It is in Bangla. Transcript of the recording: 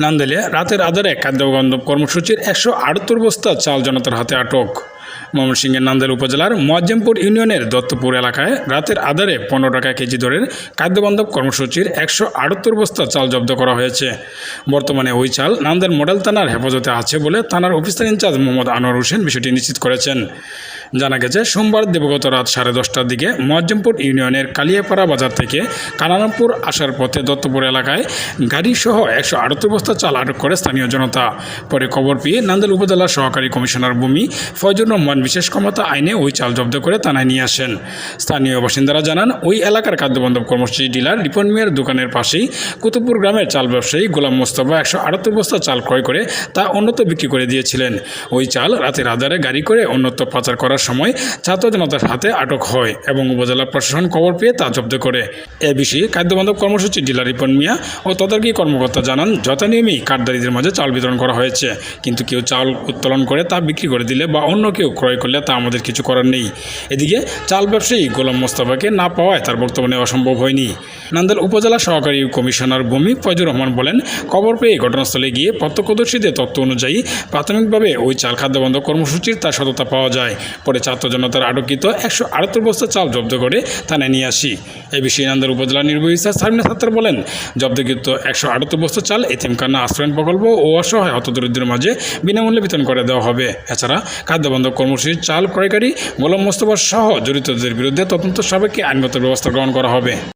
নান্দেলে রাতের আধারে খাদ্যবন্ধব কর্মসূচির 178 বস্তা চাল জনতার হাতে আটক। ময়মনসিংহের নান্দেল উপজেলার মোয়াজ্জেমপুর ইউনিয়নের দত্তপুর এলাকায় রাতের আধারে 15 টাকা কেজি দরের খাদ্যবন্ধব কর্মসূচির 178 বস্তা চাল জব্দ করা হয়েছে। বর্তমানে ওই চাল নান্দেল মডেল থানার হেফাজতে আছে বলে থানার অফিসার ইনচার্জ মোহাম্মদ আনোয়ার হোসেন বিষয়টি নিশ্চিত করেছেন। জানা গেছে, সোমবার দিবাগত রাত 10:30টার দিকে মোয়াজ্জেমপুর ইউনিয়নের কালিয়াপাড়া বাজার থেকে কানারামপুর আসার পথে দত্তপুর এলাকায় গাড়িসহ 178 বস্তা চাল আটক করে স্থানীয় জনতা। পরে খবর পেয়ে নান্দেল উপজেলার সহকারী কমিশনার ভূমি ফয়জুর রহমান বিশেষ ক্ষমতা আইনে ওই চাল জব্দ করে থানায় নিয়ে আসেন। স্থানীয় বাসিন্দারা জানান, ওই এলাকার খাদ্যবন্ধব কর্মসূচি ডিলার রিপন মিয়ার দোকানের পাশেই কুতুবপুর গ্রামের চাল ব্যবসায়ী গোলাম মোস্তফা 178 বস্তা চাল ক্রয় করে তা অন্যত্র বিক্রি করে দিয়েছিলেন। ওই চাল রাতের আধারে গাড়ি করে অন্যত্র পাচার করার সময় ছাত্র জনতার হাতে আটক হয় এবং উপজেলা প্রশাসন খবর পেয়ে তা জব্দ করে। এ বিষয়ে খাদ্যবন্ধব কর্মসূচি ডিলার রিপন মিয়া ও তদারকি কর্মকর্তা জানান, যথানিয়মেই কার্ডধারীদের মাঝে চাল বিতরণ করা হয়েছে, কিন্তু কেউ চাল উত্তোলন করে তা বিক্রি করে দিলে বা অন্য কেউ ক্রয় করলে তা আমাদের কিছু করার নেই। এদিকে চাল ব্যবসায়ী গোলাম মোস্তফাকে না পাওয়ায় তার বর্তমানে অসম্ভব হয়নি। নান্দেল উপজেলা সহকারী কমিশনার ভূমি ফয়জুর রহমান বলেন, খবর পেয়ে ঘটনাস্থলে গিয়ে প্রত্যক্ষদর্শীদের তথ্য অনুযায়ী প্রাথমিকভাবে ওই চাল খাদ্যবন্ধব কর্মসূচির তার সততা পাওয়া যায়। পরে ছাত্র জনতার আটককৃত 178 বস্তা চাল জব্দ করে থানায় নিয়ে আসি। এ বিষয়ে নান্দেল উপজেলা নির্বাহী স্যার সারমিনা সাত্তার বলেন, জব্দকৃত 178 বস্তা চাল এতিমখানা আশ্রয়ণ প্রকল্প ও অসহায় হতদরিদ্রের মাঝে বিনামূল্যে বিতরণ করে দেওয়া হবে। এছাড়া খাদ্যবন্ধব কর্মসূচির চাল ক্রয়কারী গোলাম মোস্তফা সহ জড়িতদের বিরুদ্ধে তদন্ত সাপেক্ষে আইনগত ব্যবস্থা গ্রহণ করা হবে।